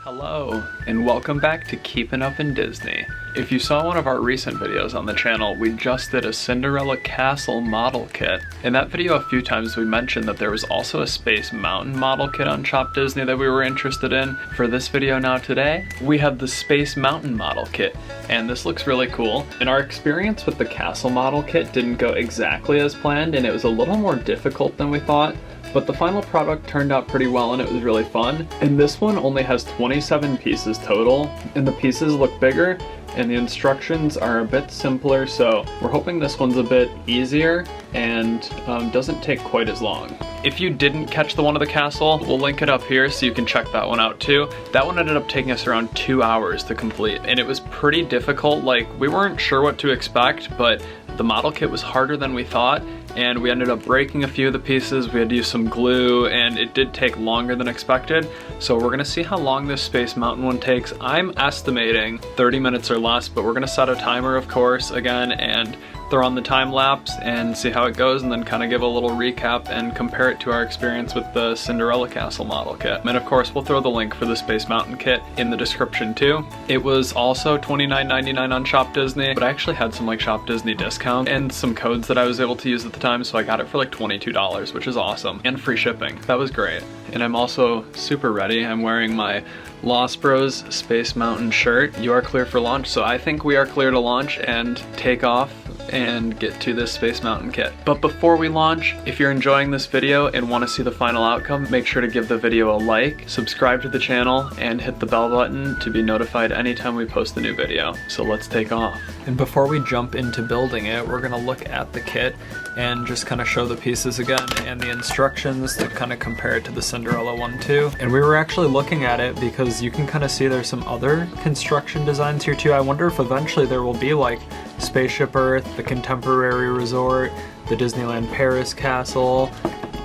Hello, and welcome back to Keepin' Up in Disney. If you saw one of our recent videos on the channel, we just did a Cinderella Castle model kit. In that video a few times we mentioned that there was also a Space Mountain model kit on Shop Disney that we were interested in. For this video now today, we have the Space Mountain model kit, and this looks really cool. And our experience with the Castle model kit didn't go exactly as planned, and it was a little more difficult than we thought. But the final product turned out pretty well and it was really fun. And this one only has 27 pieces total, and the pieces look bigger and the instructions are a bit simpler, so we're hoping this one's a bit easier and doesn't take quite as long. If you didn't catch the one of the castle, we'll link it up here so you can check that one out too. That one ended up taking us around 2 hours to complete, and it was pretty difficult. Like, we weren't sure what to expect, but the model kit was harder than we thought, and we ended up breaking a few of the pieces. We had to use some glue, and it did take longer than expected. So we're gonna see how long this Space Mountain one takes. I'm estimating 30 minutes or less, but we're gonna set a timer, of course, again, and throw on the time lapse and see how it goes, and then kind of give a little recap and compare it to our experience with the Cinderella Castle model kit. And of course, we'll throw the link for the Space Mountain kit in the description too. It was also $29.99 on Shop Disney, but I actually had some like Shop Disney discount and some codes that I was able to use at the time, so I got it for like $22, which is awesome, and free shipping. That was great. And I'm also super ready. I'm wearing my Lost Bros Space Mountain shirt. You are clear for launch, so I think we are clear to launch and take off and get to this Space Mountain kit. But before we launch, if you're enjoying this video and want to see the final outcome, make sure to give the video a like, subscribe to the channel, and hit the bell button to be notified anytime we post a new video. So let's take off. And before we jump into building it, we're gonna look at the kit and just kind of show the pieces again and the instructions to kind of compare it to the Cinderella one too. And we were actually looking at it because you can kind of see there's some other construction designs here too. I wonder if eventually there will be like Spaceship Earth, the Contemporary Resort, the Disneyland Paris Castle.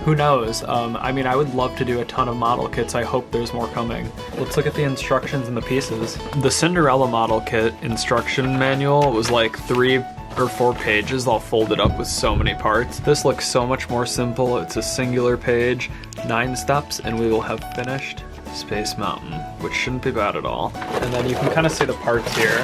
Who knows? I mean, I would love to do a ton of model kits. I hope there's more coming. Let's look at the instructions and the pieces. The Cinderella model kit instruction manual was like 3 or 4 pages all folded up with so many parts. This looks so much more simple. It's a singular page, 9 steps, and we will have finished Space Mountain, which shouldn't be bad at all. And then you can kind of see the parts here.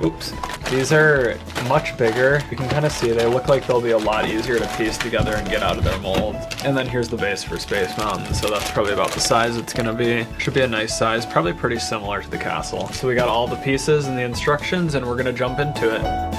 Oops. These are much bigger. You can kind of see they look like they'll be a lot easier to piece together and get out of their mold. And then here's the base for Space Mountain, so that's probably about the size it's gonna be. Should be a nice size, probably pretty similar to the castle. So we got all the pieces and the instructions, and we're gonna jump into it.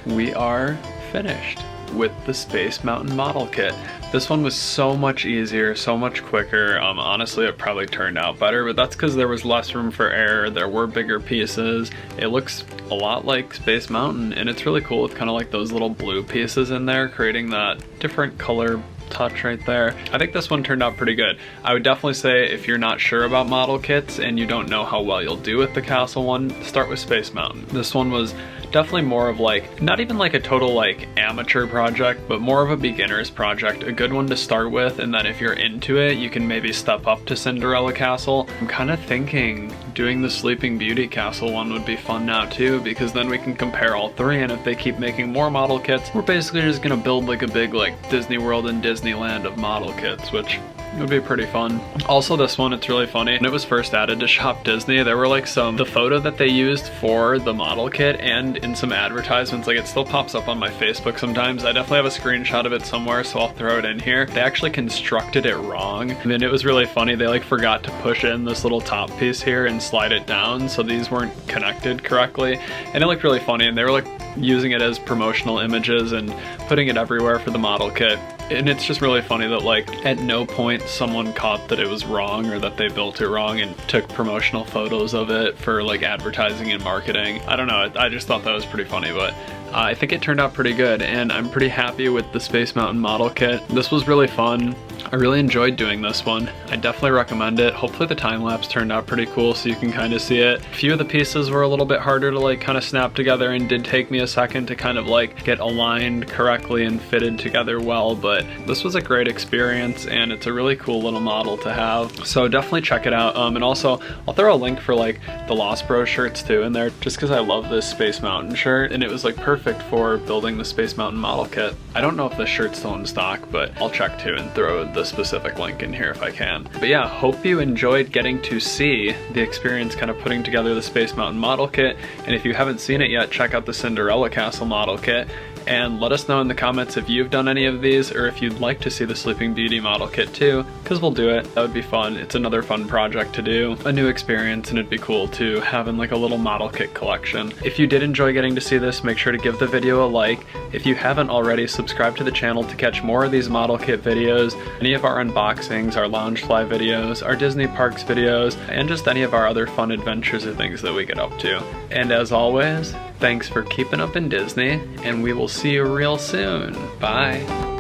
We are finished with the Space Mountain model kit. This one was so much easier, so much quicker. Honestly, it probably turned out better, but that's because there was less room for error. There were bigger pieces. It looks a lot like Space Mountain, and it's really cool with kind of like those little blue pieces in there, creating that different color touch right there. I think this one turned out pretty good. I would definitely say if you're not sure about model kits and you don't know how well you'll do with the castle one, start with Space Mountain. This one was definitely more of like, not even like a total like amateur project, but more of a beginner's project, a good one to start with, and then if you're into it, you can maybe step up to Cinderella Castle. I'm kind of thinking doing the Sleeping Beauty Castle one would be fun now too, because then we can compare all three, and if they keep making more model kits, we're basically just gonna build like a big like Disney World and Disneyland of model kits, which it would be pretty fun. Also this one, it's really funny. When it was first added to Shop Disney, there were like the photo that they used for the model kit and in some advertisements, like it still pops up on my Facebook sometimes. I definitely have a screenshot of it somewhere, so I'll throw it in here. They actually constructed it wrong. I mean, it was really funny. They like forgot to push in this little top piece here and slide it down, so these weren't connected correctly. And it looked really funny, and they were like using it as promotional images and putting it everywhere for the model kit. And it's just really funny that like at no point someone caught that it was wrong or that they built it wrong and took promotional photos of it for like advertising and marketing. I don't know, I just thought that was pretty funny, but I think it turned out pretty good, and I'm pretty happy with the Space Mountain model kit. This was really fun. I really enjoyed doing this one. I definitely recommend it. Hopefully the time lapse turned out pretty cool so you can kind of see it. A few of the pieces were a little bit harder to like kind of snap together and did take me a second to kind of like get aligned correctly and fitted together well, but this was a great experience and it's a really cool little model to have. So definitely check it out. And also I'll throw a link for like the Lost Bros shirts too in there, just because I love this Space Mountain shirt and it was like perfect for building the Space Mountain model kit. I don't know if the shirt's still in stock, but I'll check too and throw the specific link in here if I can. But yeah, hope you enjoyed getting to see the experience kind of putting together the Space Mountain model kit. And if you haven't seen it yet, check out the Cinderella Castle model kit. And let us know in the comments if you've done any of these or if you'd like to see the Sleeping Beauty model kit too, because we'll do it. That would be fun. It's another fun project to do, a new experience, and it'd be cool too, having like a little model kit collection. If you did enjoy getting to see this, make sure to give the video a like. If you haven't already, subscribe to the channel to catch more of these model kit videos, any of our unboxings, our Loungefly videos, our Disney Parks videos, and just any of our other fun adventures or things that we get up to. And as always, thanks for keeping up in Disney, and we will see you real soon. Bye.